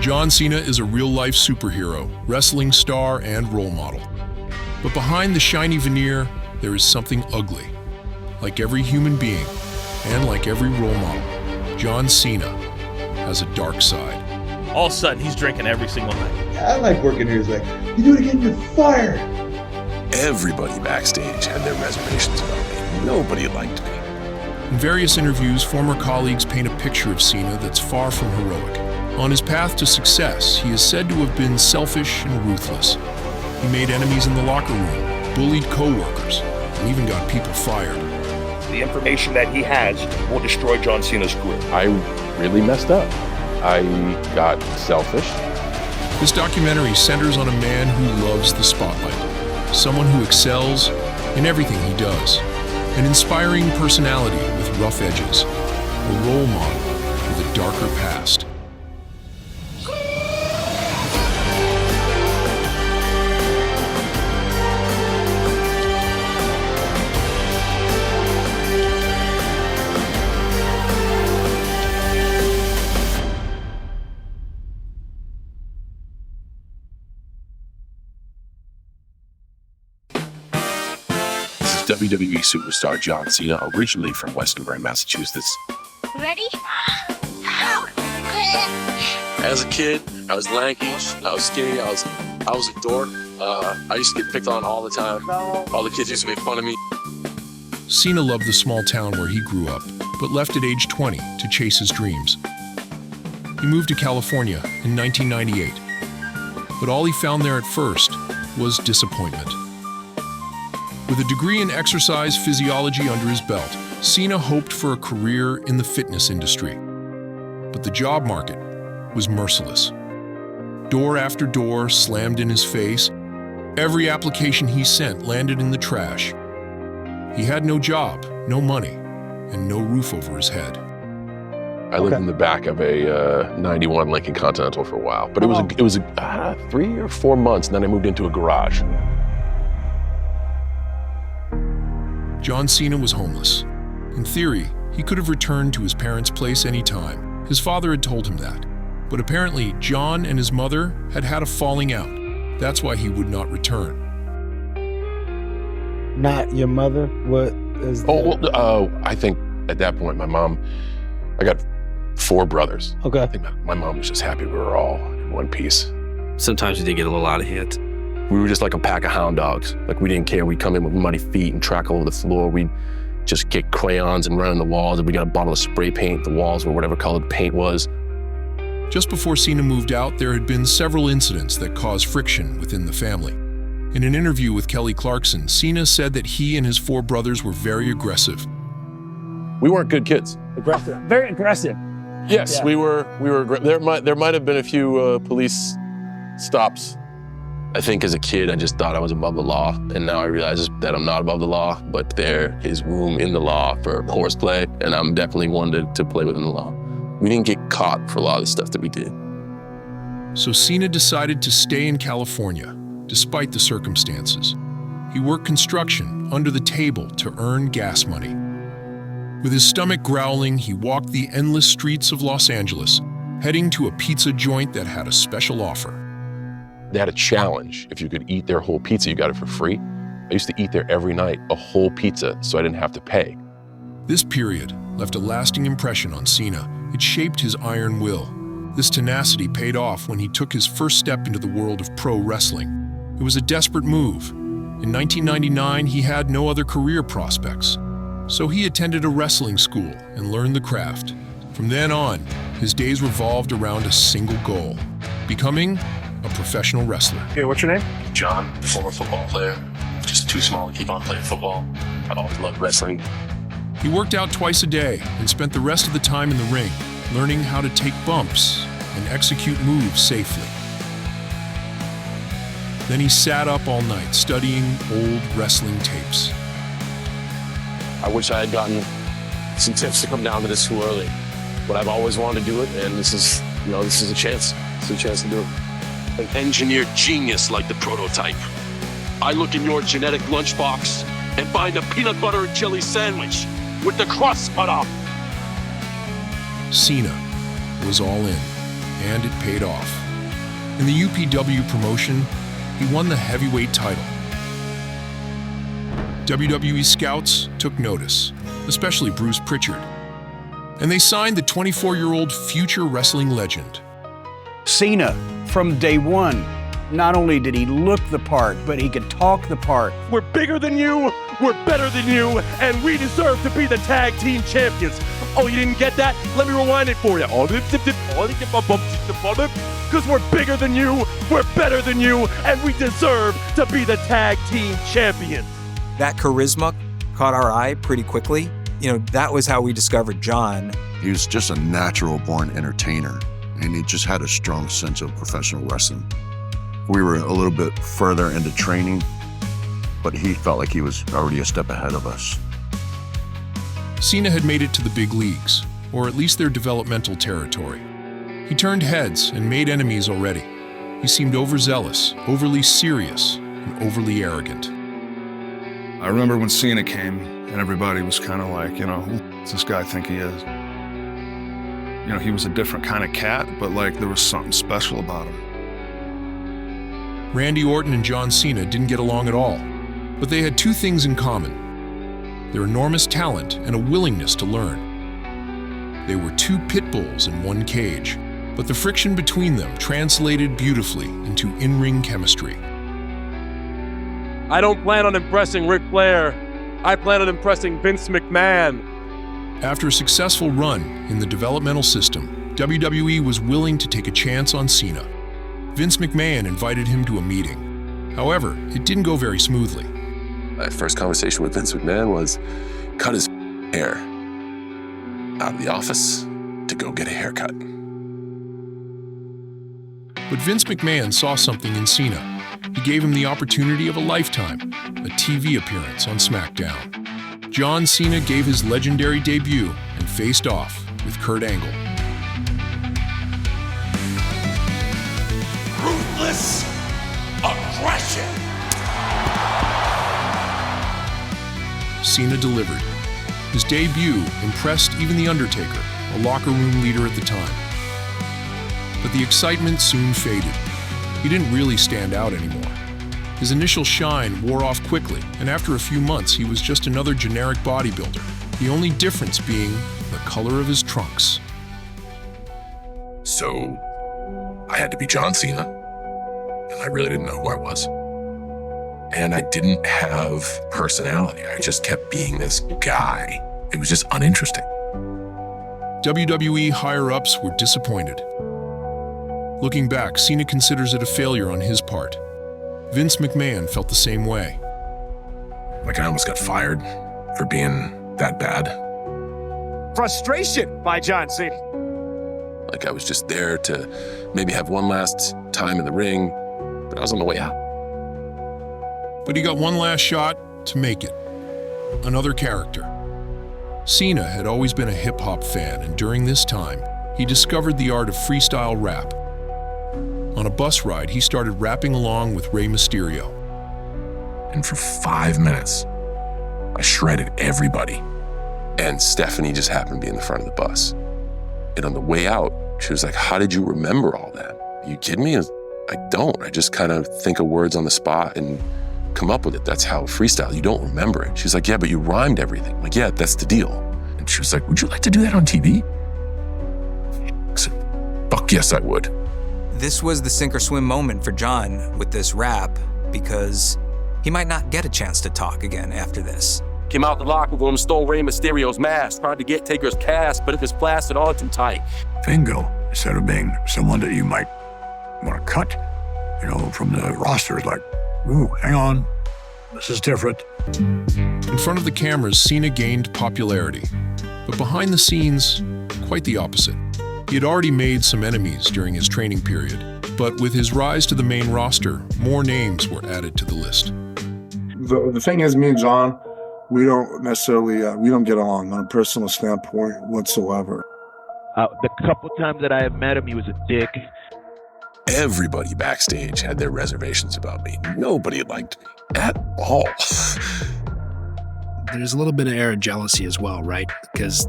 John Cena is a real-life superhero, wrestling star, and role model. But behind the shiny veneer, there is something ugly. Like every human being, and like every role model, John Cena has a dark side. All of a sudden, he's drinking every single night. I like working here. He's like, you do it again, you're fired. Everybody backstage had their reservations about me. Nobody liked me. In various interviews, former colleagues paint a picture of Cena that's far from heroic. On his path to success, he is said to have been selfish and ruthless. He made enemies in the locker room, bullied co-workers, and even got people fired. The information that he has will destroy John Cena's career. I really messed up. I got selfish. This documentary centers on a man who loves the spotlight, someone who excels in everything he does, an inspiring personality with rough edges, a role model with a darker past. WWE superstar John Cena, originally from Westonbury, Massachusetts. Ready? As a kid, I was lanky, I was skinny, I was a dork. I used to get picked on all the time. All the kids used to make fun of me. Cena loved the small town where he grew up, but left at age 20 to chase his dreams. He moved to California in 1998, but all he found there at first was disappointment. With a degree in exercise physiology under his belt, Cena hoped for a career in the fitness industry. But the job market was merciless. Door after door slammed in his face. Every application he sent landed in the trash. He had no job, no money, and no roof over his head. I lived in the back of a 91 Lincoln Continental for a while, but it was 3 or 4 months, and then I moved into a garage. John Cena was homeless. In theory, he could have returned to his parents' place anytime. His father had told him that. But apparently, John and his mother had had a falling out. That's why he would not return. Not your mother? What is that? I think at that point, I got 4 brothers. Okay. I think my mom was just happy we were all in one piece. Sometimes we did get a little out of hand. We were just like a pack of hound dogs. Like, we didn't care. We'd come in with muddy feet and track all over the floor. We'd just get crayons and run on the walls, and we got a bottle of spray paint. The walls were whatever color the paint was. Just before Cena moved out, there had been several incidents that caused friction within the family. In an interview with Kelly Clarkson, Cena said that he and his 4 brothers were very aggressive. We weren't good kids. Aggressive. Very aggressive. Yes, Yeah. we were. There might have been a few police stops. I think as a kid, I just thought I was above the law, and now I realize that I'm not above the law, but there is room in the law for horseplay, and I'm definitely one to play within the law. We didn't get caught for a lot of the stuff that we did. So Cena decided to stay in California, despite the circumstances. He worked construction under the table to earn gas money. With his stomach growling, he walked the endless streets of Los Angeles, heading to a pizza joint that had a special offer. They had a challenge. If you could eat their whole pizza, you got it for free. I used to eat there every night, a whole pizza, so I didn't have to pay. This period left a lasting impression on Cena. It shaped his iron will. This tenacity paid off when he took his first step into the world of pro wrestling. It was a desperate move. In 1999, he had no other career prospects. So he attended a wrestling school and learned the craft. From then on, his days revolved around a single goal: becoming a professional wrestler. Okay, what's your name? John, former football player, just too small to keep on playing football. I've always loved wrestling. He worked out twice a day and spent the rest of the time in the ring, learning how to take bumps and execute moves safely. Then he sat up all night studying old wrestling tapes. I wish I had gotten some tips to come down to this too early, but I've always wanted to do it, and this is a chance. It's a chance to do it. An engineered genius like the prototype. I look in your genetic lunchbox and find a peanut butter and jelly sandwich with the crust cut off. Cena was all in. and it paid off. In the UPW promotion, he won the heavyweight title. WWE scouts took notice, especially Bruce Pritchard, and they signed the 24-year-old future wrestling legend. Cena, from day one, not only did he look the part, but he could talk the part. We're bigger than you, we're better than you, and we deserve to be the tag team champions. Oh, you didn't get that? Let me rewind it for you. Because we're bigger than you, we're better than you, and we deserve to be the tag team champions. That charisma caught our eye pretty quickly. You know, that was how we discovered John. He was just a natural-born entertainer, and he just had a strong sense of professional wrestling. We were a little bit further into training, but he felt like he was already a step ahead of us. Cena had made it to the big leagues, or at least their developmental territory. He turned heads and made enemies already. He seemed overzealous, overly serious, and overly arrogant. I remember when Cena came, and everybody was kind of like, you know, who does this guy think he is? You know, he was a different kind of cat, but like there was something special about him. Randy Orton and John Cena didn't get along at all, but they had two things in common: their enormous talent and a willingness to learn. They were two pit bulls in one cage, but the friction between them translated beautifully into in-ring chemistry. I don't plan on impressing Ric Flair. I plan on impressing Vince McMahon. After a successful run in the developmental system, WWE was willing to take a chance on Cena. Vince McMahon invited him to a meeting. However, it didn't go very smoothly. My first conversation with Vince McMahon was cut his hair out of the office to go get a haircut. But Vince McMahon saw something in Cena. He gave him the opportunity of a lifetime, a TV appearance on SmackDown. John Cena gave his legendary debut and faced off with Kurt Angle. Ruthless aggression. Cena delivered. His debut impressed even The Undertaker, a locker room leader at the time. But the excitement soon faded. He didn't really stand out anymore. His initial shine wore off quickly, and after a few months, he was just another generic bodybuilder, the only difference being the color of his trunks. So, I had to be John Cena, and I really didn't know who I was. And I didn't have personality. I just kept being this guy. It was just uninteresting. WWE higher-ups were disappointed. Looking back, Cena considers it a failure on his part. Vince McMahon felt the same way. Like I almost got fired for being that bad. Frustration by John Cena. Like I was just there to maybe have one last time in the ring, but I was on the way out. But he got one last shot to make it. Another character. Cena had always been a hip-hop fan, and during this time, he discovered the art of freestyle rap. On a bus ride, he started rapping along with Rey Mysterio. And for 5 minutes, I shredded everybody. And Stephanie just happened to be in the front of the bus. And on the way out, she was like, "How did you remember all that? Are you kidding me?" I don't. I just kind of think of words on the spot and come up with it. That's how freestyle, you don't remember it. She's like, "Yeah, but you rhymed everything." I'm like, "Yeah, that's the deal." And she was like, "Would you like to do that on TV?" I said, "Fuck yes, I would." This was the sink or swim moment for John with this rap, because he might not get a chance to talk again after this. Came out the locker room, stole Rey Mysterio's mask, tried to get Taker's cast, but it was plastered all too tight. Bingo, instead of being someone that you might want to cut, from the roster, like, ooh, hang on, this is different. In front of the cameras, Cena gained popularity, but behind the scenes, quite the opposite. He had already made some enemies during his training period, but with his rise to the main roster, more names were added to the list. The thing is, me and John, we don't necessarily, we don't get along on a personal standpoint whatsoever. The couple times that I have met him, he was a dick. Everybody backstage had their reservations about me. Nobody liked me at all. There's a little bit of air of jealousy as well, right? Because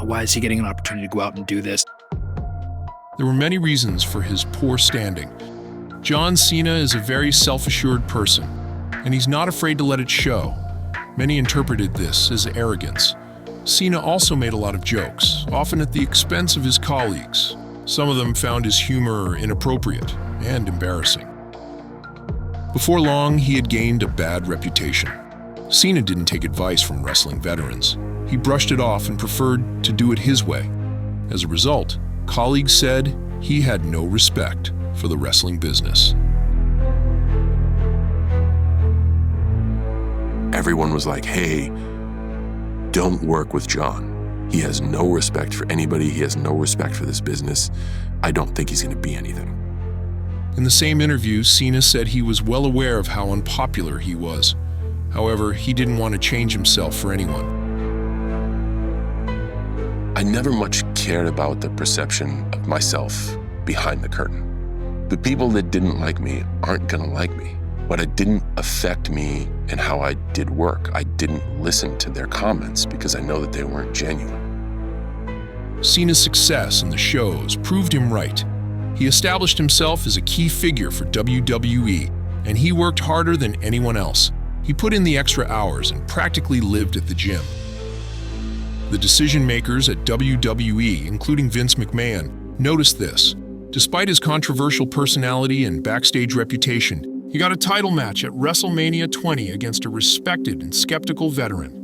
why is he getting an opportunity to go out and do this? There were many reasons for his poor standing. John Cena is a very self-assured person, and he's not afraid to let it show. Many interpreted this as arrogance. Cena also made a lot of jokes, often at the expense of his colleagues. Some of them found his humor inappropriate and embarrassing. Before long, he had gained a bad reputation. Cena didn't take advice from wrestling veterans. He brushed it off and preferred to do it his way. As a result, colleagues said he had no respect for the wrestling business. Everyone was like, hey, don't work with John. He has no respect for anybody. He has no respect for this business. I don't think he's going to be anything. In the same interview, Cena said he was well aware of how unpopular he was. However, he didn't want to change himself for anyone. I never much cared about the perception of myself behind the curtain. The people that didn't like me aren't going to like me, but it didn't affect me in how I did work. I didn't listen to their comments because I know that they weren't genuine. Cena's success in the shows proved him right. He established himself as a key figure for WWE, and he worked harder than anyone else. He put in the extra hours and practically lived at the gym. The decision makers at WWE, including Vince McMahon, noticed this. Despite his controversial personality and backstage reputation, he got a title match at WrestleMania 20 against a respected and skeptical veteran.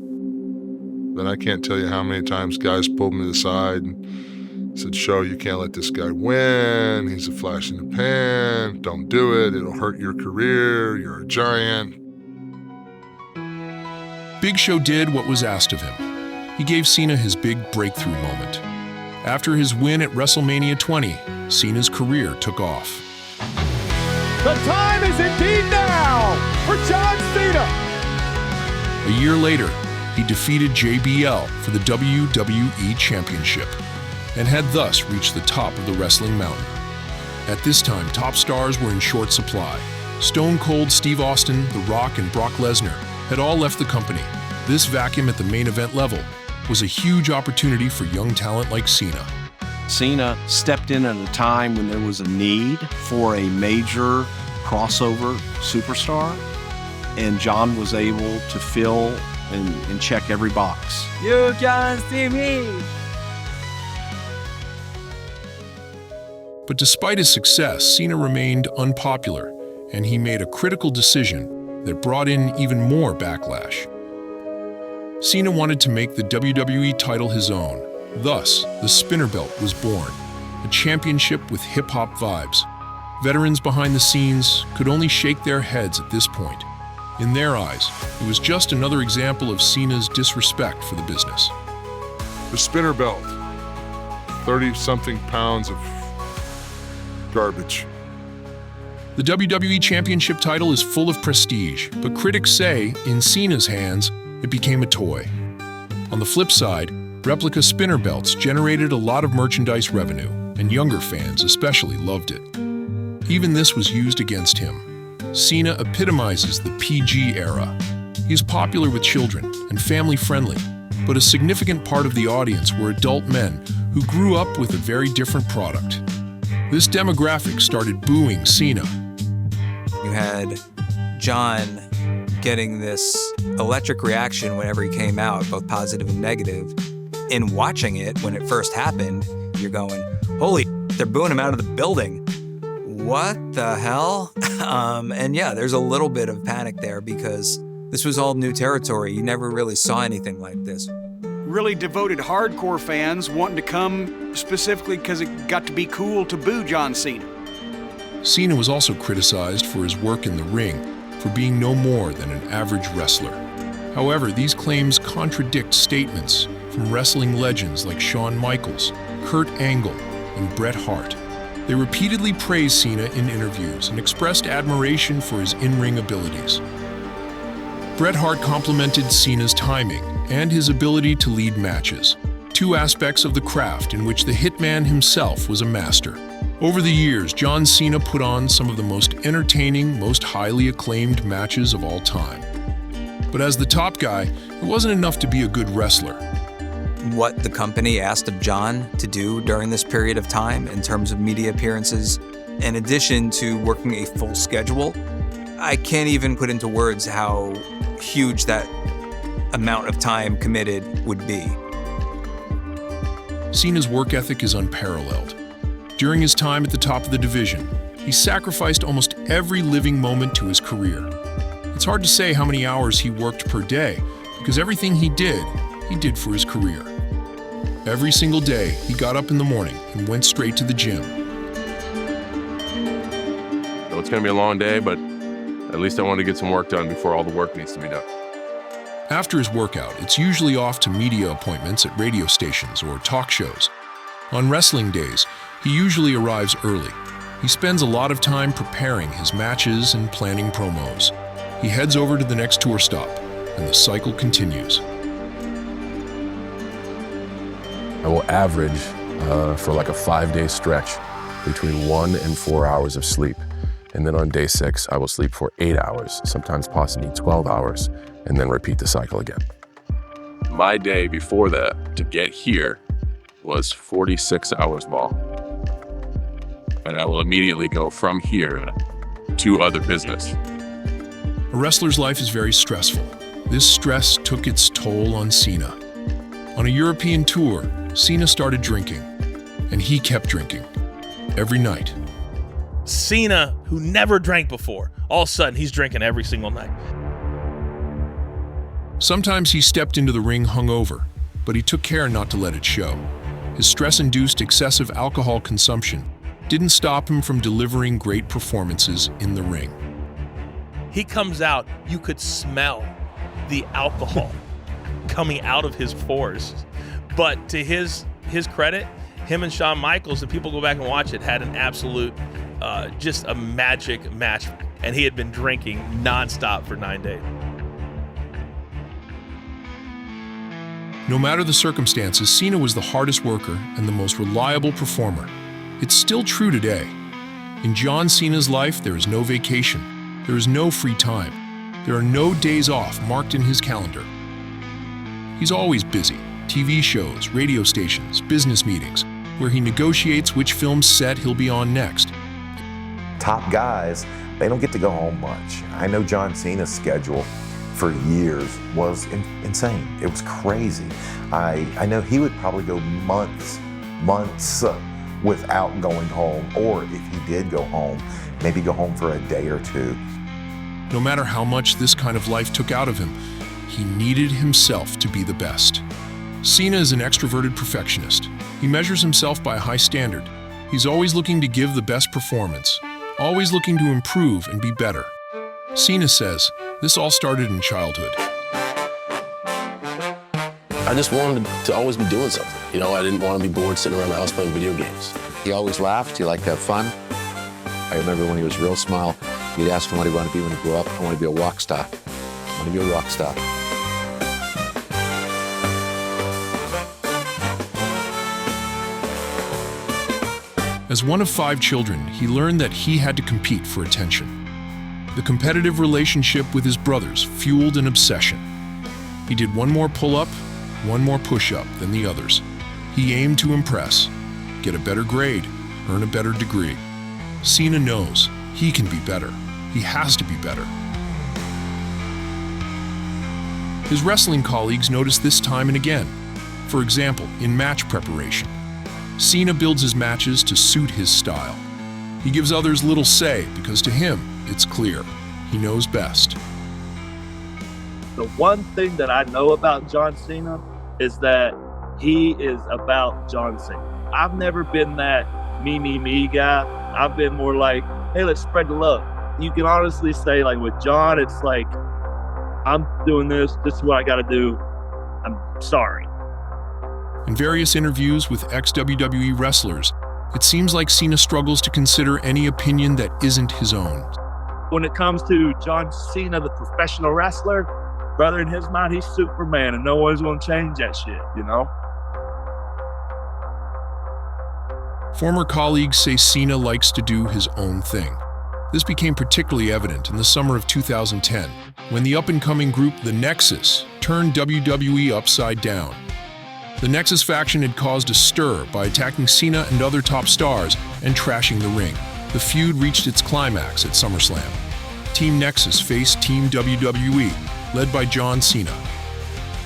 But I can't tell you how many times guys pulled me to the side and said, "Show, you can't let this guy win. He's a flash in the pan. Don't do it. It'll hurt your career. You're a giant." Big Show did what was asked of him. He gave Cena his big breakthrough moment. After his win at WrestleMania 20, Cena's career took off. The time is indeed now for John Cena. A year later, he defeated JBL for the WWE Championship and had thus reached the top of the wrestling mountain. At this time, top stars were in short supply. Stone Cold Steve Austin, The Rock, and Brock Lesnar had all left the company. This vacuum at the main event level was a huge opportunity for young talent like Cena. Cena stepped in at a time when there was a need for a major crossover superstar, and John was able to fill and check every box. You can see me. But despite his success, Cena remained unpopular, and he made a critical decision that brought in even more backlash. Cena wanted to make the WWE title his own. Thus, the Spinner Belt was born, a championship with hip-hop vibes. Veterans behind the scenes could only shake their heads at this point. In their eyes, it was just another example of Cena's disrespect for the business. The Spinner Belt, 30-something pounds of garbage. The WWE Championship title is full of prestige, but critics say, in Cena's hands, it became a toy. On the flip side, replica spinner belts generated a lot of merchandise revenue, and younger fans especially loved it. Even this was used against him. Cena epitomizes the PG era. He is popular with children and family-friendly, but a significant part of the audience were adult men who grew up with a very different product. This demographic started booing Cena. You had John getting this electric reaction whenever he came out, both positive and negative. In watching it, when it first happened, you're going, holy, they're booing him out of the building. What the hell? And yeah, there's a little bit of panic there because this was all new territory. You never really saw anything like this. Really devoted hardcore fans wanting to come specifically because it got to be cool to boo John Cena. Cena was also criticized for his work in the ring, for being no more than an average wrestler. However, these claims contradict statements from wrestling legends like Shawn Michaels, Kurt Angle, and Bret Hart. They repeatedly praised Cena in interviews and expressed admiration for his in-ring abilities. Bret Hart complimented Cena's timing and his ability to lead matches, two aspects of the craft in which the Hitman himself was a master. Over the years, John Cena put on some of the most entertaining, most highly acclaimed matches of all time. But as the top guy, it wasn't enough to be a good wrestler. what the company asked of John to do during this period of time in terms of media appearances, in addition to working a full schedule, I can't even put into words how huge that amount of time committed would be. Cena's work ethic is unparalleled. During his time at the top of the division, he sacrificed almost every living moment to his career. It's hard to say how many hours he worked per day, because everything he did for his career. Every single day, he got up in the morning and went straight to the gym. So it's going to be a long day, but at least I want to get some work done before all the work needs to be done. After his workout, it's usually off to media appointments at radio stations or talk shows. On wrestling days, he usually arrives early. He spends a lot of time preparing his matches and planning promos. He heads over to the next tour stop, and the cycle continues. I will average for like a 5-day stretch between 1 and 4 hours of sleep. And then on day 6, I will sleep for 8 hours, sometimes possibly 12 hours, and then repeat the cycle again. My day before that to get here was 46 hours ball. And I will immediately go from here to other business. A wrestler's life is very stressful. This stress took its toll on Cena. On a European tour, Cena started drinking, and he kept drinking every night. Cena, who never drank before, all of a sudden he's drinking every single night. Sometimes he stepped into the ring hungover, but he took care not to let it show. His stress-induced excessive alcohol consumption didn't stop him from delivering great performances in the ring. He comes out, you could smell the alcohol coming out of his pores. But to his credit, him and Shawn Michaels, if people go back and watch it, had an absolute, just a magic match. And he had been drinking nonstop for 9 days. No matter the circumstances, Cena was the hardest worker and the most reliable performer. It's still true today. In John Cena's life, there is no vacation. There is no free time. There are no days off marked in his calendar. He's always busy. TV shows, radio stations, business meetings, where he negotiates which film set he'll be on next. Top guys, they don't get to go home much. I know John Cena's schedule for years was insane. It was crazy. I know he would probably go months without going home, or if he did go home, maybe go home for a day or two. No matter how much this kind of life took out of him, he needed himself to be the best. Cena is an extroverted perfectionist. He measures himself by a high standard. He's always looking to give the best performance, always looking to improve and be better. Cena says, this all started in childhood. I just wanted to always be doing something. You know, I didn't want to be bored sitting around the house playing video games. He always laughed. He liked to have fun. I remember when he was real small, he'd ask him what he wanted to be when he grew up. I want to be a rock star. I want to be a rock star. As one of 5 children, he learned that he had to compete for attention. The competitive relationship with his brothers fueled an obsession. He did one more pull-up, one more push-up than the others. He aimed to impress, get a better grade, earn a better degree. Cena knows he can be better. He has to be better. His wrestling colleagues noticed this time and again. For example, in match preparation, Cena builds his matches to suit his style. He gives others little say because to him, it's clear. He knows best. The one thing that I know about John Cena is that he is about John Cena. I've never been that me guy. I've been more like, hey, let's spread the love. You can honestly say, like with John, it's like, I'm doing this. This is what I got to do. I'm sorry. In various interviews with ex-WWE wrestlers, it seems like Cena struggles to consider any opinion that isn't his own. When it comes to John Cena, the professional wrestler, brother, in his mind, he's Superman, and no one's going to change that shit, you know? Former colleagues say Cena likes to do his own thing. This became particularly evident in the summer of 2010, when the up-and-coming group The Nexus turned WWE upside down. The Nexus faction had caused a stir by attacking Cena and other top stars and trashing the ring. The feud reached its climax at SummerSlam. Team Nexus faced Team WWE, led by John Cena.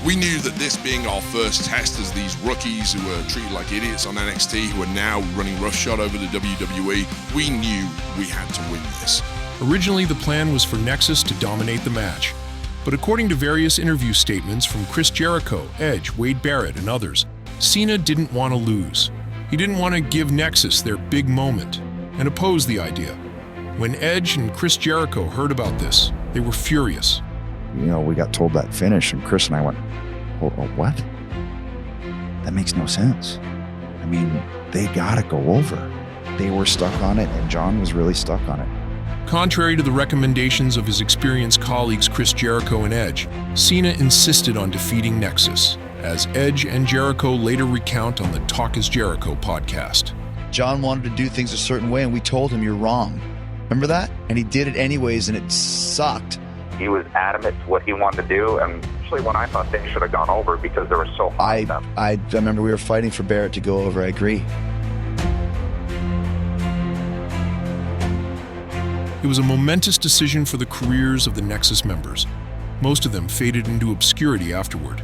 We knew that this being our first test as these rookies who were treated like idiots on NXT, who are now running roughshod over the WWE, we knew we had to win this. Originally, the plan was for Nexus to dominate the match. But according to various interview statements from Chris Jericho, Edge, Wade Barrett, and others, Cena didn't want to lose. He didn't want to give Nexus their big moment and opposed the idea. When Edge and Chris Jericho heard about this, they were furious. You know, we got told that finish, and Chris and I went, oh, what? That makes no sense. I mean, they gotta go over. They were stuck on it, and John was really stuck on it. Contrary to the recommendations of his experienced colleagues Chris Jericho and Edge, Cena insisted on defeating Nexus, as Edge and Jericho later recount on the Talk is Jericho podcast. John wanted to do things a certain way, and we told him, you're wrong. Remember that? And he did it anyways, and it sucked. He was adamant to what he wanted to do, and actually when I thought they should have gone over because they were so high. I remember we were fighting for Barrett to go over, I agree. It was a momentous decision for the careers of the Nexus members. Most of them faded into obscurity afterward.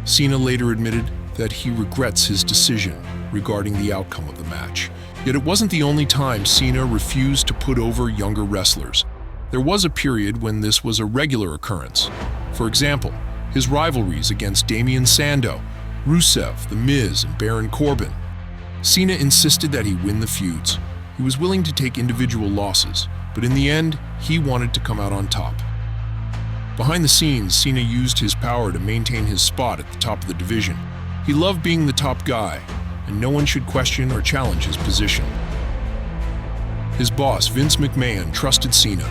Cena later admitted that he regrets his decision regarding the outcome of the match. Yet it wasn't the only time Cena refused to put over younger wrestlers. There was a period when this was a regular occurrence. For example, his rivalries against Damien Sandow, Rusev, The Miz, and Baron Corbin. Cena insisted that he win the feuds. He was willing to take individual losses, but in the end, he wanted to come out on top. Behind the scenes, Cena used his power to maintain his spot at the top of the division. He loved being the top guy, and no one should question or challenge his position. His boss, Vince McMahon, trusted Cena.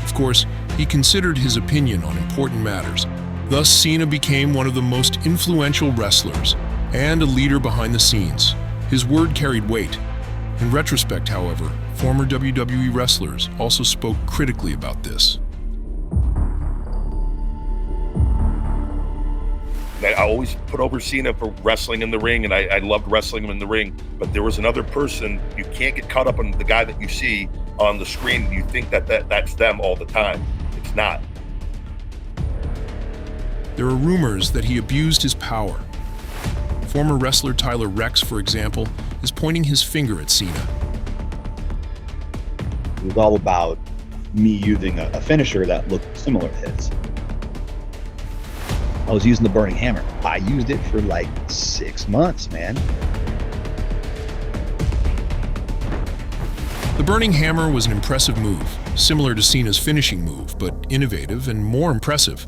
Of course, he considered his opinion on important matters. Thus, Cena became one of the most influential wrestlers and a leader behind the scenes. His word carried weight. In retrospect, however, former WWE wrestlers also spoke critically about this. I always put over Cena for wrestling in the ring, and I loved wrestling him in the ring. But there was another person. You can't get caught up on the guy that you see on the screen. You think that's them all the time. It's not. There are rumors that he abused his power. Former wrestler Tyler Rex, for example, is pointing his finger at Cena. It was all about me using a finisher that looked similar to his. I was using the Burning Hammer. I used it for like 6 months, man. The Burning Hammer was an impressive move, similar to Cena's finishing move, but innovative and more impressive.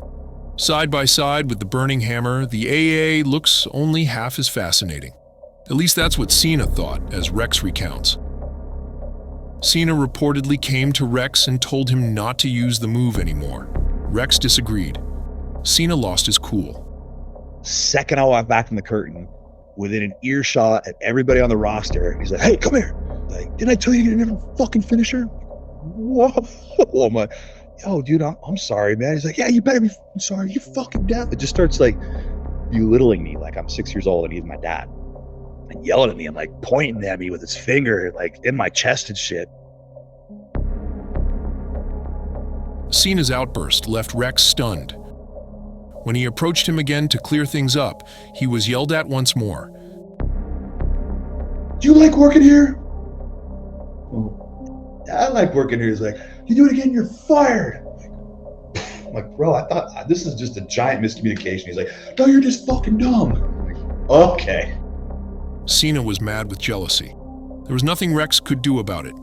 Side by side with the Burning Hammer, the AA looks only half as fascinating. At least that's what Cena thought, as Rex recounts. Cena reportedly came to Rex and told him not to use the move anymore. Rex disagreed. Cena lost his cool. Second I walked back from the curtain, within an earshot at everybody on the roster, he's like, hey, come here. Like, didn't I tell you to get a fucking finisher? Whoa. I'm like, yo, dude, I'm sorry, man. He's like, yeah, you better be sorry. You're fucking deaf. It just starts like belittling me like I'm 6 years old and he's my dad. And yelling at me and like pointing at me with his finger like in my chest and shit. Cena's outburst left Rex stunned. When he approached him again to clear things up, he was yelled at once more. Do you like working here? I like working here. He's like, you do it again, you're fired. I'm like, bro, I thought this is just a giant miscommunication. He's like, no, you're just fucking dumb. I'm like, okay. Cena was mad with jealousy. There was nothing Rex could do about it.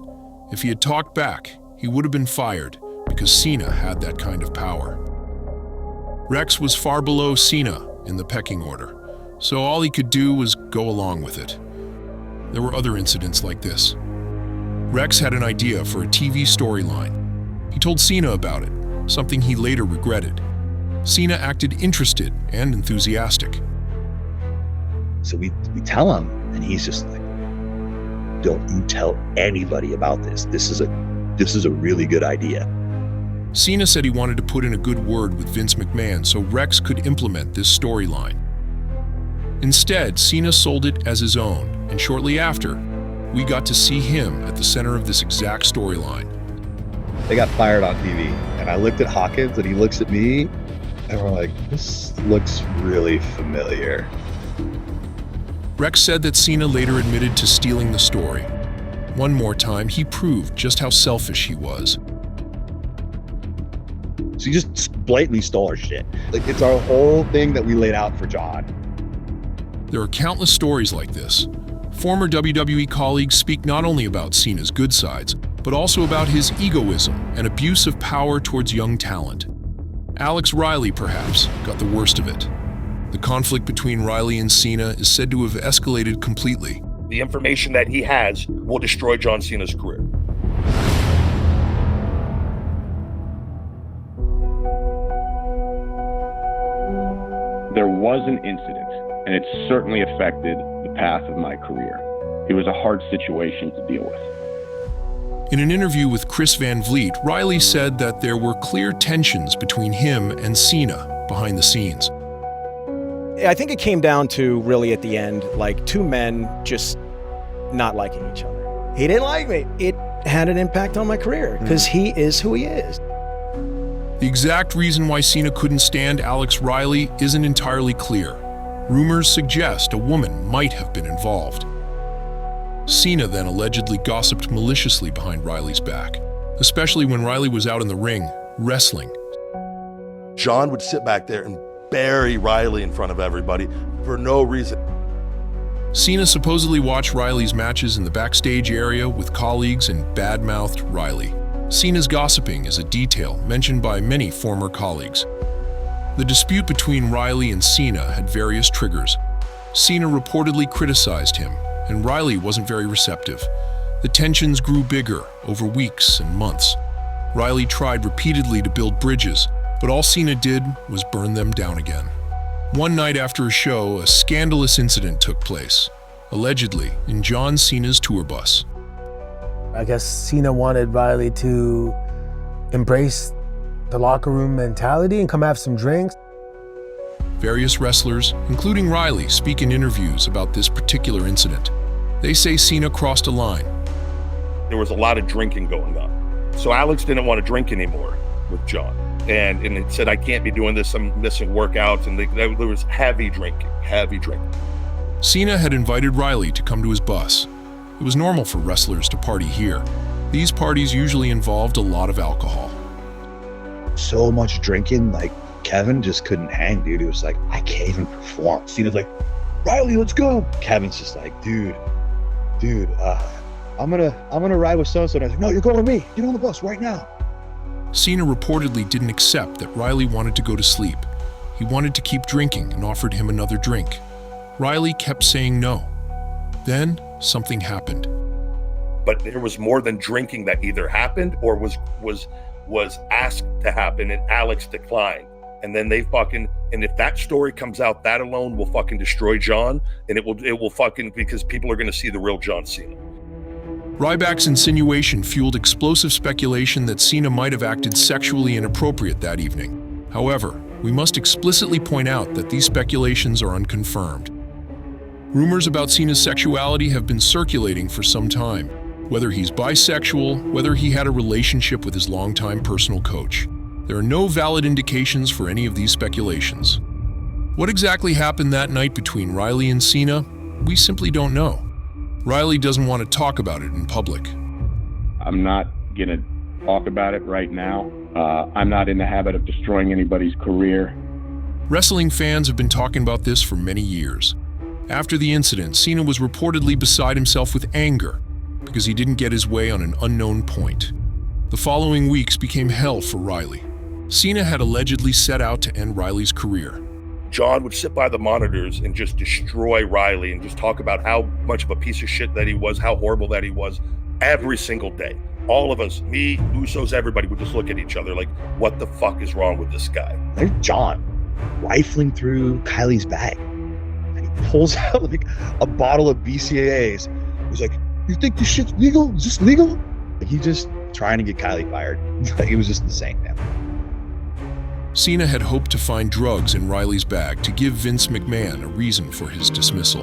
If he had talked back, he would have been fired because Cena had that kind of power. Rex was far below Cena in the pecking order, so all he could do was go along with it. There were other incidents like this. Rex had an idea for a TV storyline. He told Cena about it, something he later regretted. Cena acted interested and enthusiastic. So we tell him, and he's just like, don't you tell anybody about this. This is a really good idea. Cena said he wanted to put in a good word with Vince McMahon so Rex could implement this storyline. Instead, Cena sold it as his own, and shortly after, we got to see him at the center of this exact storyline. They got fired on TV, and I looked at Hawkins, and he looks at me, and we're like, this looks really familiar. Rex said that Cena later admitted to stealing the story. One more time, he proved just how selfish he was. So he just blatantly stole our shit. Like, it's our whole thing that we laid out for John. There are countless stories like this. Former WWE colleagues speak not only about Cena's good sides, but also about his egoism and abuse of power towards young talent. Alex Riley, perhaps, got the worst of it. The conflict between Riley and Cena is said to have escalated completely. The information that he has will destroy John Cena's career. There was an incident, and it certainly affected the path of my career. It was a hard situation to deal with. In an interview with Chris Van Vliet, Riley said that there were clear tensions between him and Cena behind the scenes. I think it came down to, really at the end, like two men just not liking each other. He didn't like me. It had an impact on my career because he is who he is. The exact reason why Cena couldn't stand Alex Riley isn't entirely clear. Rumors suggest a woman might have been involved. Cena then allegedly gossiped maliciously behind Riley's back, especially when Riley was out in the ring, wrestling. John would sit back there and bury Riley in front of everybody for no reason. Cena supposedly watched Riley's matches in the backstage area with colleagues and badmouthed Riley. Cena's gossiping is a detail mentioned by many former colleagues. The dispute between Riley and Cena had various triggers. Cena reportedly criticized him, and Riley wasn't very receptive. The tensions grew bigger over weeks and months. Riley tried repeatedly to build bridges, but all Cena did was burn them down again. One night after a show, a scandalous incident took place, allegedly in John Cena's tour bus. I guess Cena wanted Riley to embrace the locker room mentality and come have some drinks. Various wrestlers, including Riley, speak in interviews about this particular incident. They say Cena crossed a line. There was a lot of drinking going on. So Alex didn't want to drink anymore with John. And it said, I can't be doing this, I'm missing workouts. And there was heavy drinking. Cena had invited Riley to come to his bus. It was normal for wrestlers to party here. These parties usually involved a lot of alcohol. So much drinking, like Kevin just couldn't hang, dude. He was like, I can't even perform. Cena's like, Riley, let's go. Kevin's just like, dude, I'm gonna ride with so-and-so. And I was like, no, you're going with me. Get on the bus right now. Cena reportedly didn't accept that Riley wanted to go to sleep. He wanted to keep drinking and offered him another drink. Riley kept saying no. Then something happened. But there was more than drinking that either happened or was asked to happen, and Alex declined. And then and if that story comes out, that alone will fucking destroy John, and it will fucking, because people are gonna see the real John Cena. Ryback's insinuation fueled explosive speculation that Cena might have acted sexually inappropriate that evening. However, we must explicitly point out that these speculations are unconfirmed. Rumors about Cena's sexuality have been circulating for some time. Whether he's bisexual, whether he had a relationship with his longtime personal coach. There are no valid indications for any of these speculations. What exactly happened that night between Riley and Cena? We simply don't know. Riley doesn't want to talk about it in public. I'm not gonna talk about it right now. I'm not in the habit of destroying anybody's career. Wrestling fans have been talking about this for many years. After the incident, Cena was reportedly beside himself with anger because he didn't get his way on an unknown point. The following weeks became hell for Riley. Cena had allegedly set out to end Riley's career. John would sit by the monitors and just destroy Riley and just talk about how much of a piece of shit that he was, how horrible that he was, every single day. All of us, me, Usos, everybody would just look at each other like, what the fuck is wrong with this guy? There's John rifling through Kylie's bag. And he pulls out like a bottle of BCAAs. He's like, you think this shit's legal? Is this legal? Like, he just trying to get Kylie fired. He was just insane, man. Cena had hoped to find drugs in Riley's bag to give Vince McMahon a reason for his dismissal.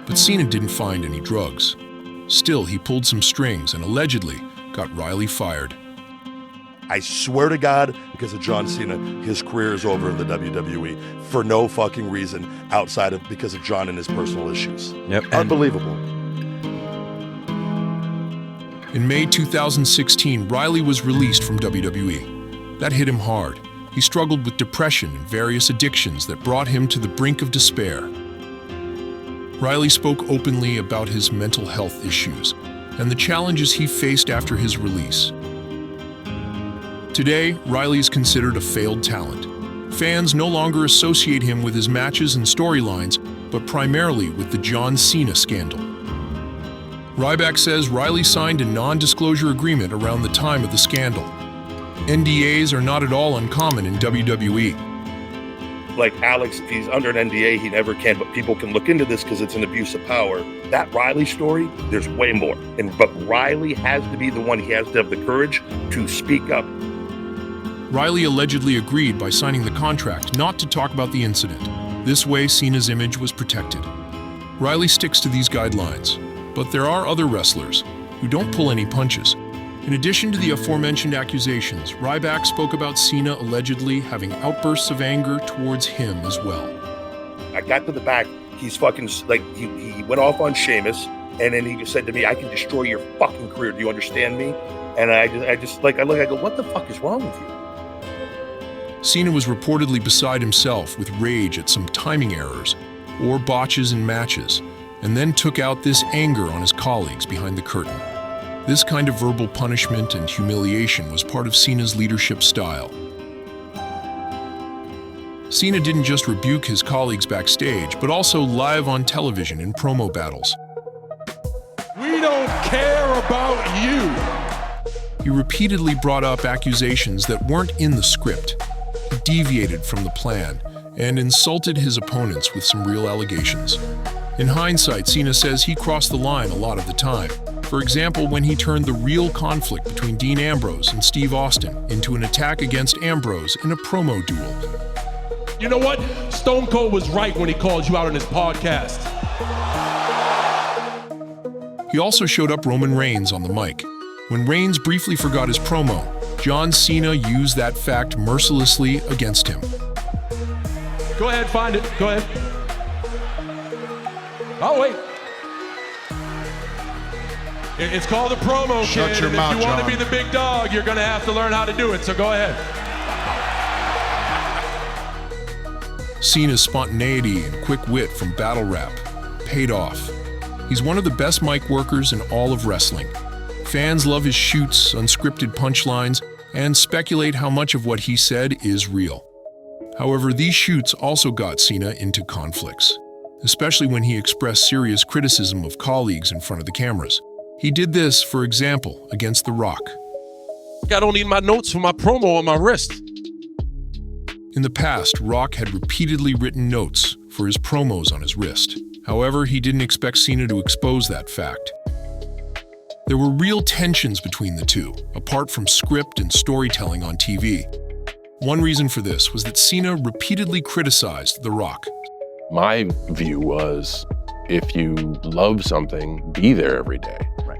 But Cena didn't find any drugs. Still, he pulled some strings and allegedly got Riley fired. I swear to God, because of John Cena, his career is over in the WWE for no fucking reason outside of because of John and his personal issues. Yep. Unbelievable. In May 2016, Riley was released from WWE. That hit him hard. He struggled with depression and various addictions that brought him to the brink of despair. Riley spoke openly about his mental health issues and the challenges he faced after his release. Today, Riley is considered a failed talent. Fans no longer associate him with his matches and storylines, but primarily with the John Cena scandal. Ryback says Riley signed a non-disclosure agreement around the time of the scandal. NDAs are not at all uncommon in WWE. Like Alex, if he's under an NDA, he never can, but people can look into this because it's an abuse of power. That Riley story, there's way more. But Riley has to be the one, he has to have the courage to speak up. Riley allegedly agreed by signing the contract not to talk about the incident. This way, Cena's image was protected. Riley sticks to these guidelines, but there are other wrestlers who don't pull any punches. In addition to the aforementioned accusations, Ryback spoke about Cena allegedly having outbursts of anger towards him as well. I got to the back, he's fucking, like, he went off on Sheamus, and then he just said to me, I can destroy your fucking career, do you understand me? And I go, what the fuck is wrong with you? Cena was reportedly beside himself with rage at some timing errors or botches in matches, and then took out this anger on his colleagues behind the curtain. This kind of verbal punishment and humiliation was part of Cena's leadership style. Cena didn't just rebuke his colleagues backstage, but also live on television in promo battles. We don't care about you. He repeatedly brought up accusations that weren't in the script. He deviated from the plan and insulted his opponents with some real allegations. In hindsight, Cena says he crossed the line a lot of the time. For example, when he turned the real conflict between Dean Ambrose and Steve Austin into an attack against Ambrose in a promo duel. You know what? Stone Cold was right when he called you out on his podcast. He also showed up Roman Reigns on the mic. When Reigns briefly forgot his promo, John Cena used that fact mercilessly against him. Go ahead, find it. Go ahead. Oh, wait. It's called a promo, Shut kid. your And mouth, if you want to John. be the big dog, you're going to have to learn how to do it. So go ahead. Cena's spontaneity and quick wit from battle rap paid off. He's one of the best mic workers in all of wrestling. Fans love his shoots, unscripted punchlines, and speculate how much of what he said is real. However, these shoots also got Cena into conflicts, especially when he expressed serious criticism of colleagues in front of the cameras. He did this, for example, against The Rock. I don't need my notes for my promo on my wrist. In the past, Rock had repeatedly written notes for his promos on his wrist. However, he didn't expect Cena to expose that fact. There were real tensions between the two, apart from script and storytelling on TV. One reason for this was that Cena repeatedly criticized The Rock. My view was, if you love something, be there every day. Right.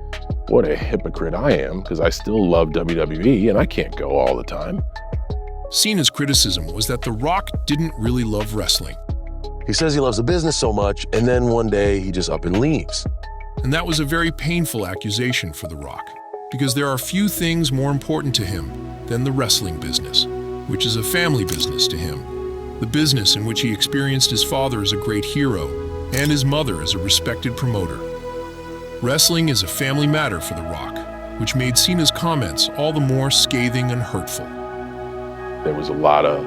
What a hypocrite I am, because I still love WWE and I can't go all the time. Cena's criticism was that The Rock didn't really love wrestling. He says he loves the business so much, and then one day he just up and leaves. And that was a very painful accusation for The Rock, because there are few things more important to him than the wrestling business, which is a family business to him. The business in which he experienced his father as a great hero and his mother as a respected promoter. Wrestling is a family matter for The Rock, which made Cena's comments all the more scathing and hurtful. There was a lot of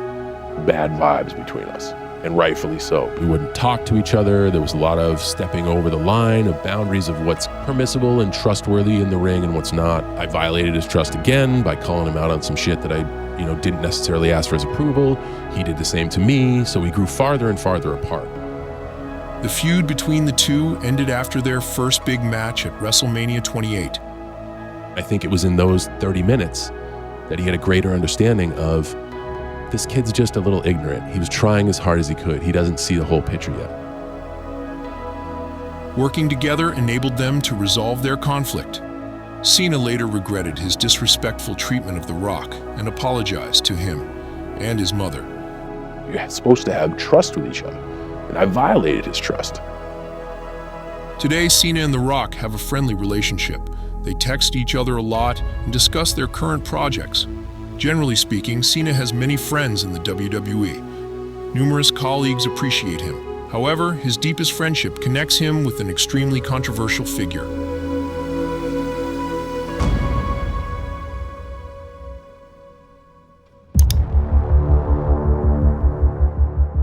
bad vibes between us, and rightfully so. We wouldn't talk to each other. There was a lot of stepping over the line of boundaries of what's permissible and trustworthy in the ring and what's not. I violated his trust again by calling him out on some shit that I didn't necessarily ask for his approval. He did the same to me, so we grew farther and farther apart. The feud between the two ended after their first big match at WrestleMania 28. I think it was in those 30 minutes that he had a greater understanding of this kid's just a little ignorant. He was trying as hard as he could. He doesn't see the whole picture yet. Working together enabled them to resolve their conflict. Cena later regretted his disrespectful treatment of The Rock and apologized to him and his mother. You're supposed to have trust with each other, and I violated his trust. Today, Cena and The Rock have a friendly relationship. They text each other a lot and discuss their current projects. Generally speaking, Cena has many friends in the WWE. Numerous colleagues appreciate him. However, his deepest friendship connects him with an extremely controversial figure.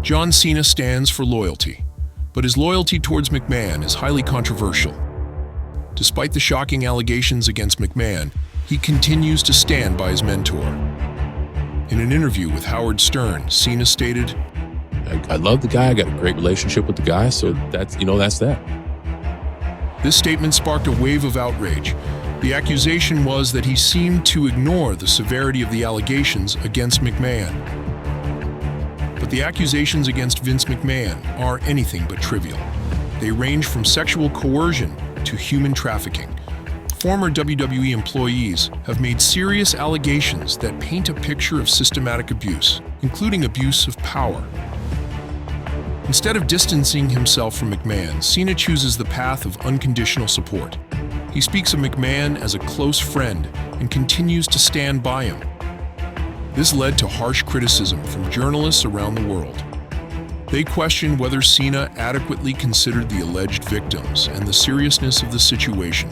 John Cena stands for loyalty, but his loyalty towards McMahon is highly controversial. Despite the shocking allegations against McMahon, he continues to stand by his mentor. In an interview with Howard Stern, Cena stated, I love the guy, I got a great relationship with the guy, so that's that. This statement sparked a wave of outrage. The accusation was that he seemed to ignore the severity of the allegations against McMahon. But the accusations against Vince McMahon are anything but trivial. They range from sexual coercion to human trafficking. Former WWE employees have made serious allegations that paint a picture of systematic abuse, including abuse of power. Instead of distancing himself from McMahon, Cena chooses the path of unconditional support. He speaks of McMahon as a close friend and continues to stand by him. This led to harsh criticism from journalists around the world. They questioned whether Cena adequately considered the alleged victims and the seriousness of the situation.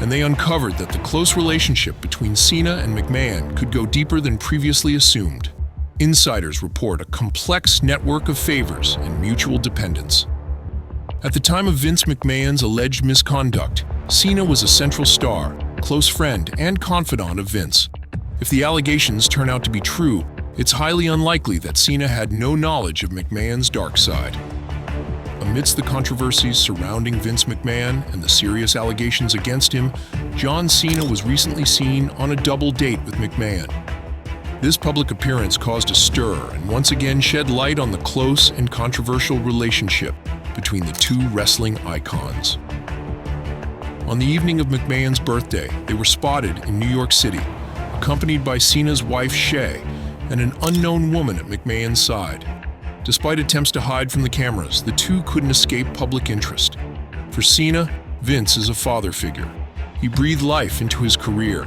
And they uncovered that the close relationship between Cena and McMahon could go deeper than previously assumed. Insiders report a complex network of favors and mutual dependence. At the time of Vince McMahon's alleged misconduct, Cena was a central star, close friend, and confidant of Vince. If the allegations turn out to be true, it's highly unlikely that Cena had no knowledge of McMahon's dark side. Amidst the controversies surrounding Vince McMahon and the serious allegations against him, John Cena was recently seen on a double date with McMahon. This public appearance caused a stir and once again shed light on the close and controversial relationship between the two wrestling icons. On the evening of McMahon's birthday, they were spotted in New York City, accompanied by Cena's wife Shay and an unknown woman at McMahon's side. Despite attempts to hide from the cameras, the two couldn't escape public interest. For Cena, Vince is a father figure. He breathed life into his career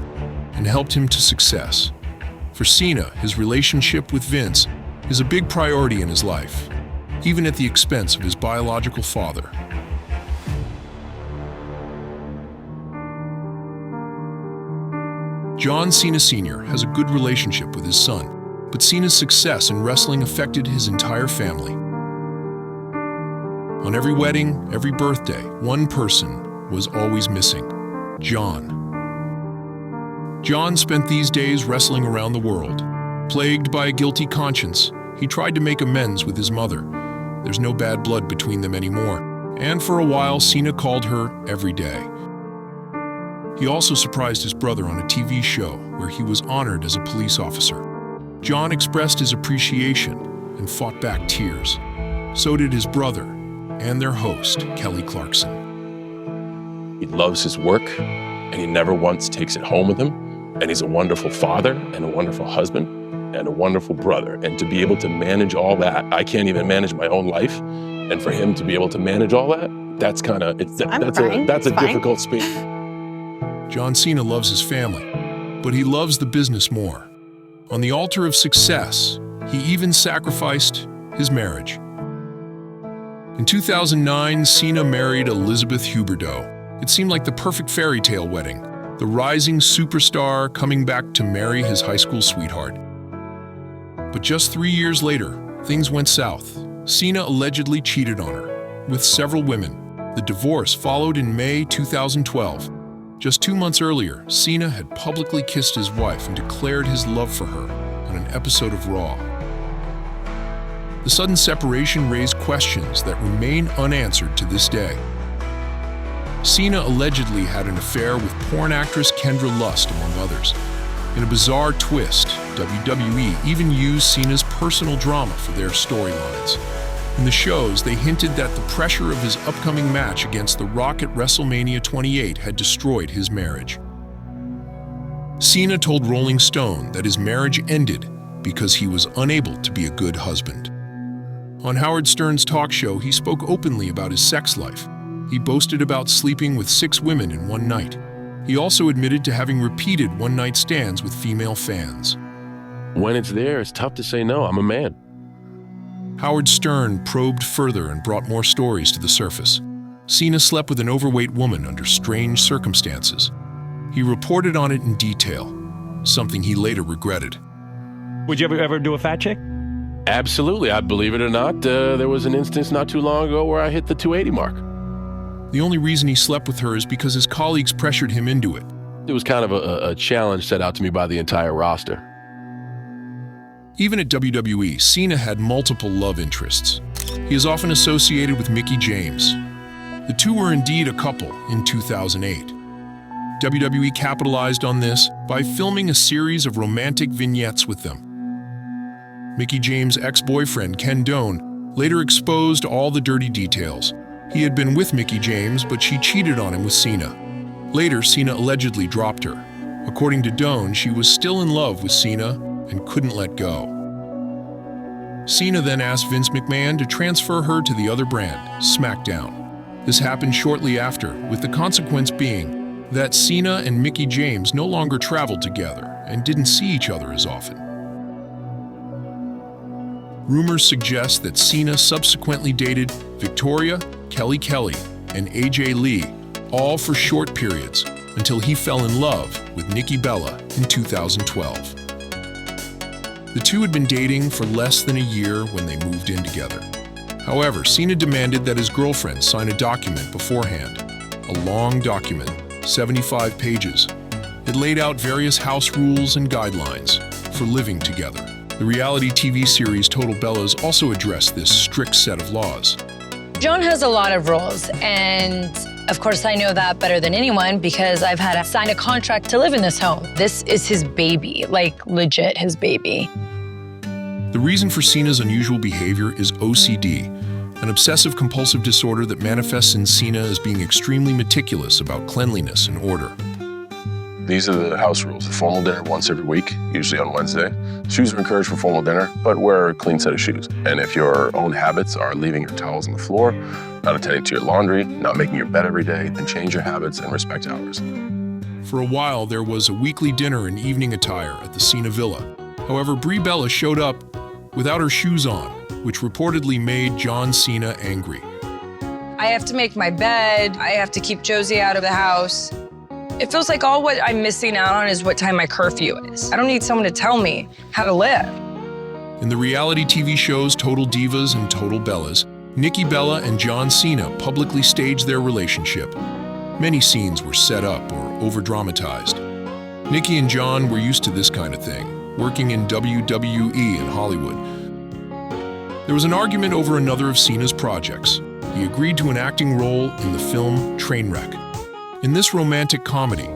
and helped him to success. For Cena, his relationship with Vince is a big priority in his life, even at the expense of his biological father. John Cena Sr. has a good relationship with his son, but Cena's success in wrestling affected his entire family. On every wedding, every birthday, one person was always missing: John. John spent these days wrestling around the world. Plagued by a guilty conscience, he tried to make amends with his mother. There's no bad blood between them anymore, and for a while, Cena called her every day. He also surprised his brother on a TV show where he was honored as a police officer. John expressed his appreciation and fought back tears. So did his brother and their host, Kelly Clarkson. He loves his work, and he never once takes it home with him. And he's a wonderful father and a wonderful husband and a wonderful brother. And to be able to manage all that, I can't even manage my own life. And for him to be able to manage all that, that's a difficult space. John Cena loves his family, but he loves the business more. On the altar of success, he even sacrificed his marriage. In 2009, Cena married Elizabeth Huberdeau. It seemed like the perfect fairy tale wedding, the rising superstar coming back to marry his high school sweetheart. But just 3 years later, things went south. Cena allegedly cheated on her with several women. The divorce followed in May 2012. Just 2 months earlier, Cena had publicly kissed his wife and declared his love for her on an episode of Raw. The sudden separation raised questions that remain unanswered to this day. Cena allegedly had an affair with porn actress Kendra Lust, among others. In a bizarre twist, WWE even used Cena's personal drama for their storylines. In the shows, they hinted that the pressure of his upcoming match against The Rock at WrestleMania 28 had destroyed his marriage. Cena told Rolling Stone that his marriage ended because he was unable to be a good husband. On Howard Stern's talk show, he spoke openly about his sex life. He boasted about sleeping with 6 women in one night. He also admitted to having repeated one-night stands with female fans. When it's there, it's tough to say no. I'm a man. Howard Stern probed further and brought more stories to the surface. Cena slept with an overweight woman under strange circumstances. He reported on it in detail, something he later regretted. Would you ever do a fat chick? Absolutely. I believe it or not, there was an instance not too long ago where I hit the 280 mark. The only reason he slept with her is because his colleagues pressured him into it. It was kind of a challenge set out to me by the entire roster. Even at WWE, Cena had multiple love interests. He is often associated with Mickie James. The two were indeed a couple in 2008. WWE capitalized on this by filming a series of romantic vignettes with them. Mickie James' ex-boyfriend, Ken Doane, later exposed all the dirty details. He had been with Mickie James, but she cheated on him with Cena. Later, Cena allegedly dropped her. According to Doane, she was still in love with Cena and couldn't let go. Cena then asked Vince McMahon to transfer her to the other brand, SmackDown. This happened shortly after, with the consequence being that Cena and Mickie James no longer traveled together and didn't see each other as often. Rumors suggest that Cena subsequently dated Victoria, Kelly Kelly, and AJ Lee, all for short periods, until he fell in love with Nikki Bella in 2012. The two had been dating for less than a year when they moved in together. However, Cena demanded that his girlfriend sign a document beforehand, a long document, 75 pages. It laid out various house rules and guidelines for living together. The reality TV series Total Bellas also addressed this strict set of laws. John has a lot of rules, and of course I know that better than anyone because I've had to sign a contract to live in this home. This is his baby, like legit his baby. The reason for Cena's unusual behavior is OCD, an obsessive-compulsive disorder that manifests in Cena as being extremely meticulous about cleanliness and order. These are the house rules. A formal dinner once every week, usually on Wednesday. Shoes are encouraged for formal dinner, but wear a clean set of shoes. And if your own habits are leaving your towels on the floor, not attending to your laundry, not making your bed every day, then change your habits and respect hours. For a while, there was a weekly dinner and evening attire at the Cena Villa. However, Brie Bella showed up without her shoes on, which reportedly made John Cena angry. I have to make my bed. I have to keep Josie out of the house. It feels like all what I'm missing out on is what time my curfew is. I don't need someone to tell me how to live. In the reality TV shows Total Divas and Total Bellas, Nikki Bella and John Cena publicly staged their relationship. Many scenes were set up or over-dramatized. Nikki and John were used to this kind of thing, working in WWE in Hollywood. There was an argument over another of Cena's projects. He agreed to an acting role in the film Trainwreck. In this romantic comedy,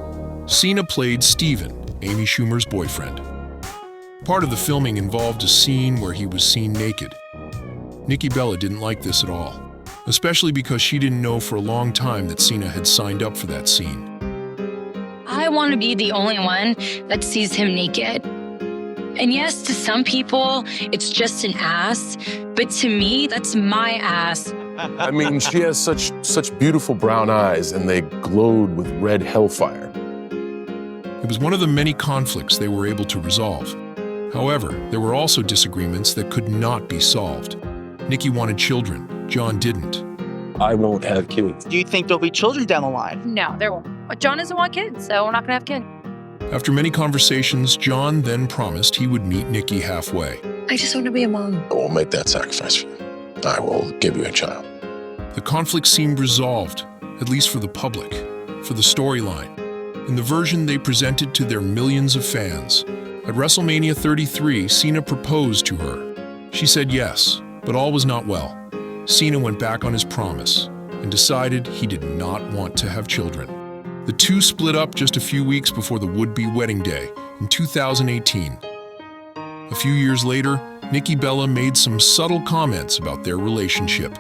Cena played Steven, Amy Schumer's boyfriend. Part of the filming involved a scene where he was seen naked. Nikki Bella didn't like this at all, especially because she didn't know for a long time that Cena had signed up for that scene. I want to be the only one that sees him naked. And yes, to some people, it's just an ass, but to me, that's my ass. I mean, she has such beautiful brown eyes, and they glowed with red hellfire. It was one of the many conflicts they were able to resolve. However, there were also disagreements that could not be solved. Nikki wanted children, John didn't. I won't have kids. Do you think there'll be children down the line? No, there won't. John doesn't want kids, so we're not gonna have kids. After many conversations, John then promised he would meet Nikki halfway. I just want to be a mom. I will make that sacrifice for you. I will give you a child. The conflict seemed resolved, at least for the public, for the storyline, in the version they presented to their millions of fans. At WrestleMania 33, Cena proposed to her. She said yes, but all was not well. Cena went back on his promise and decided he did not want to have children. The two split up just a few weeks before the would-be wedding day in 2018. A few years later, Nikki Bella made some subtle comments about their relationship.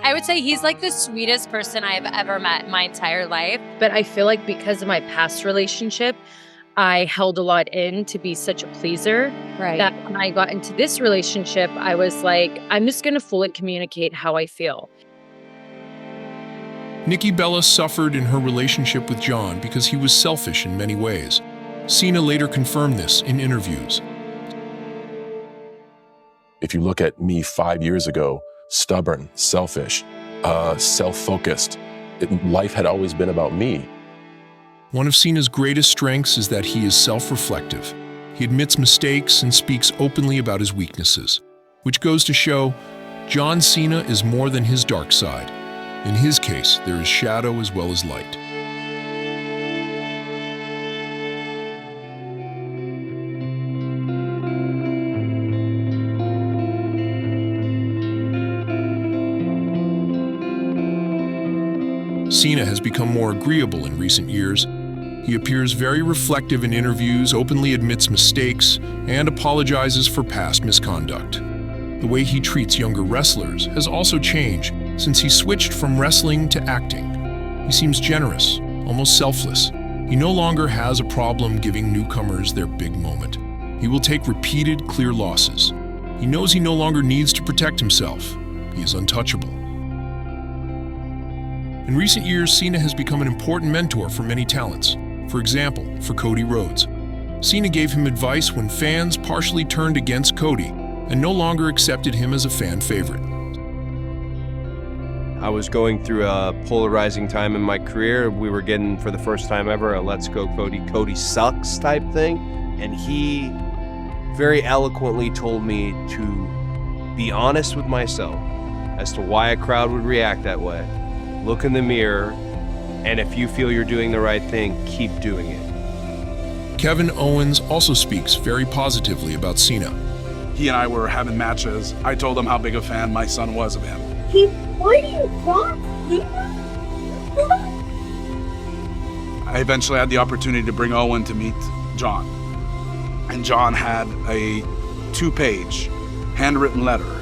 I would say he's like the sweetest person I have ever met in my entire life. But I feel like because of my past relationship, I held a lot in to be such a pleaser. Right. That when I got into this relationship, I was like, I'm just going to fully communicate how I feel. Nikki Bella suffered in her relationship with John because he was selfish in many ways. Cena later confirmed this in interviews. If you look at me 5 years ago, stubborn, selfish, self-focused, life had always been about me. One of Cena's greatest strengths is that he is self-reflective. He admits mistakes and speaks openly about his weaknesses, which goes to show John Cena is more than his dark side. In his case, there is shadow as well as light. Cena has become more agreeable in recent years. He appears very reflective in interviews, openly admits mistakes, and apologizes for past misconduct. The way he treats younger wrestlers has also changed since he switched from wrestling to acting. He seems generous, almost selfless. He no longer has a problem giving newcomers their big moment. He will take repeated, clear losses. He knows he no longer needs to protect himself. He is untouchable. In recent years, Cena has become an important mentor for many talents. For example, for Cody Rhodes. Cena gave him advice when fans partially turned against Cody and no longer accepted him as a fan favorite. I was going through a polarizing time in my career. We were getting, for the first time ever, a "Let's Go Cody, Cody sucks" type thing. And he very eloquently told me to be honest with myself as to why a crowd would react that way. Look in the mirror, and if you feel you're doing the right thing, keep doing it. Kevin Owens also speaks very positively about Cena. He and I were having matches. I told him how big a fan my son was of him. Why do you want I eventually had the opportunity to bring Owen to meet John. And John had a 2-page handwritten letter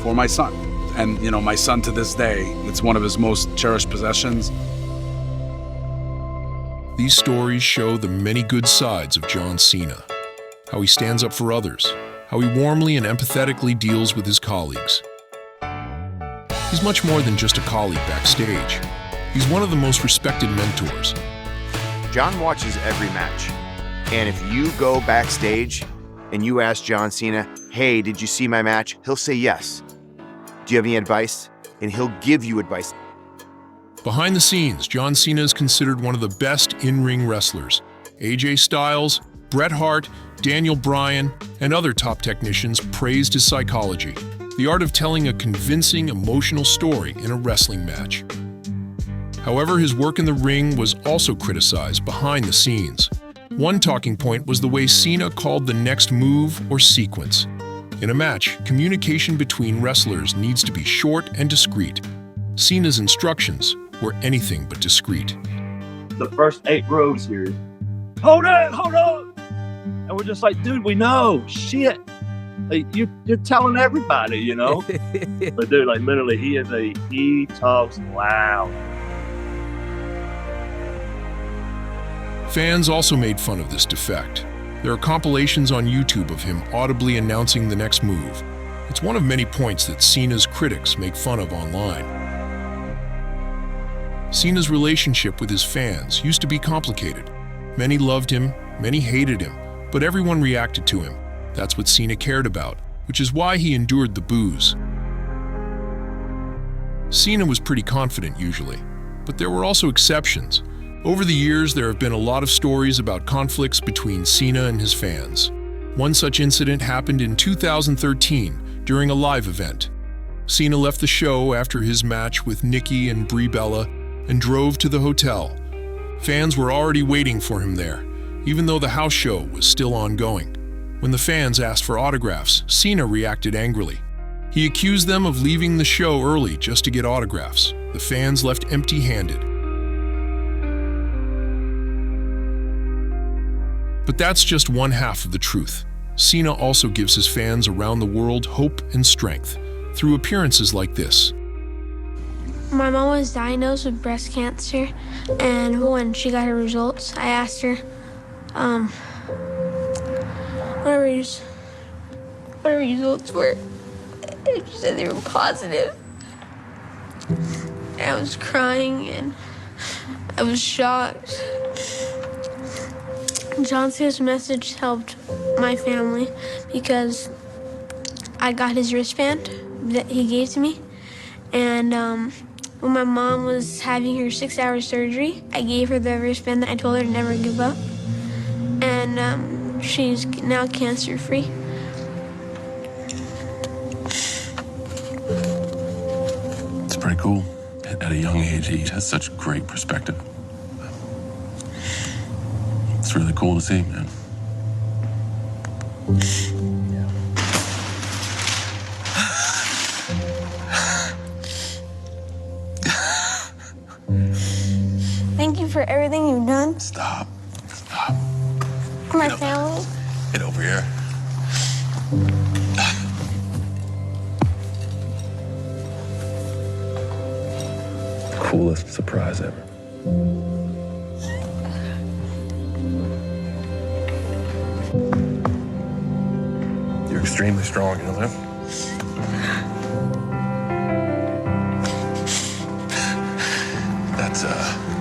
for my son. And, you know, my son to this day, it's one of his most cherished possessions. These stories show the many good sides of John Cena. How he stands up for others. How he warmly and empathetically deals with his colleagues. He's much more than just a colleague backstage. He's one of the most respected mentors. John watches every match. And if you go backstage and you ask John Cena, "Hey, did you see my match?" He'll say yes. Do you have any advice? And he'll give you advice. Behind the scenes, John Cena is considered one of the best in-ring wrestlers. AJ Styles, Bret Hart, Daniel Bryan, and other top technicians praised his psychology, the art of telling a convincing, emotional story in a wrestling match. However, his work in the ring was also criticized behind the scenes. One talking point was the way Cena called the next move or sequence. In a match, communication between wrestlers needs to be short and discreet. Cena's instructions were anything but discreet. The first 8 rows here, hold on. And we're just like, dude, we know, shit. Like, you're telling everybody, you know? But dude, like literally, he talks loud. Fans also made fun of this defect. There are compilations on YouTube of him audibly announcing the next move. It's one of many points that Cena's critics make fun of online. Cena's relationship with his fans used to be complicated. Many loved him, many hated him, but everyone reacted to him. That's what Cena cared about, which is why he endured the boos. Cena was pretty confident usually, but there were also exceptions. Over the years, there have been a lot of stories about conflicts between Cena and his fans. One such incident happened in 2013 during a live event. Cena left the show after his match with Nikki and Brie Bella and drove to the hotel. Fans were already waiting for him there, even though the house show was still ongoing. When the fans asked for autographs, Cena reacted angrily. He accused them of leaving the show early just to get autographs. The fans left empty-handed. But that's just one half of the truth. Cena also gives his fans around the world hope and strength through appearances like this. My mom was diagnosed with breast cancer, and when she got her results, I asked her, what her results were. And she said they were positive. And I was crying, and I was shocked. John Cena's message helped my family because I got his wristband that he gave to me. And when my mom was having her 6-hour surgery, I gave her the wristband that I told her to never give up. And she's now cancer-free. It's pretty cool. At a young age, he has such great perspective. It's really cool to see, man. Thank you for everything you've done. Stop. For my family. Get over here. Coolest surprise ever. You're extremely strong, you know that?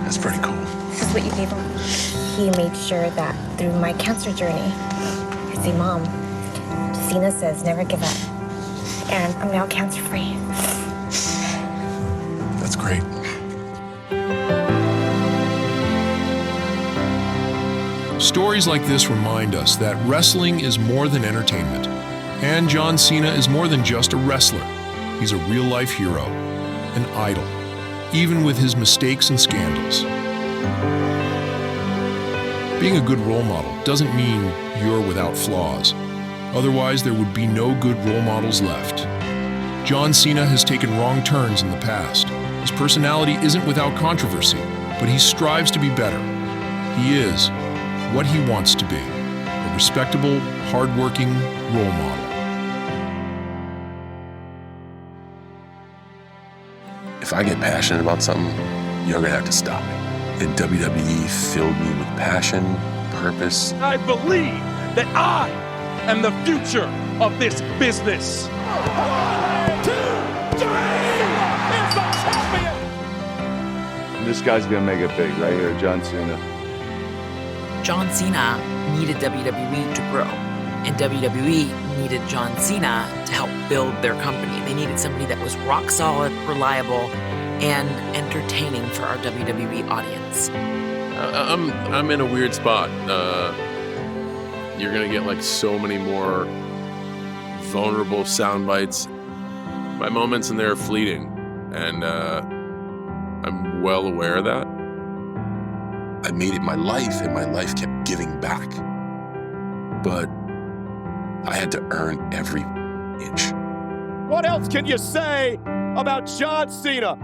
That's pretty cool. This is what you gave him. He made sure that through my cancer journey, I say, Mom, Cena says never give up. And I'm now cancer-free. That's great. Stories like this remind us that wrestling is more than entertainment. And John Cena is more than just a wrestler. He's a real-life hero, an idol, even with his mistakes and scandals. Being a good role model doesn't mean you're without flaws. Otherwise, there would be no good role models left. John Cena has taken wrong turns in the past. His personality isn't without controversy, but he strives to be better. He is what he wants to be, a respectable, hardworking role model. If I get passionate about something, you're gonna have to stop me. And WWE filled me with passion, purpose. I believe that I am the future of this business. 1, 2, 3, it's the champion! This guy's gonna make it big right here, John Cena. John Cena needed WWE to grow, and WWE needed John Cena to help build their company. They needed somebody that was rock solid, reliable, and entertaining for our WWE audience. I'm in a weird spot. You're gonna get like so many more vulnerable sound bites. My moments in there are fleeting, and I'm well aware of that. I made it my life, and my life kept giving back. But I had to earn every inch. What else can you say about John Cena?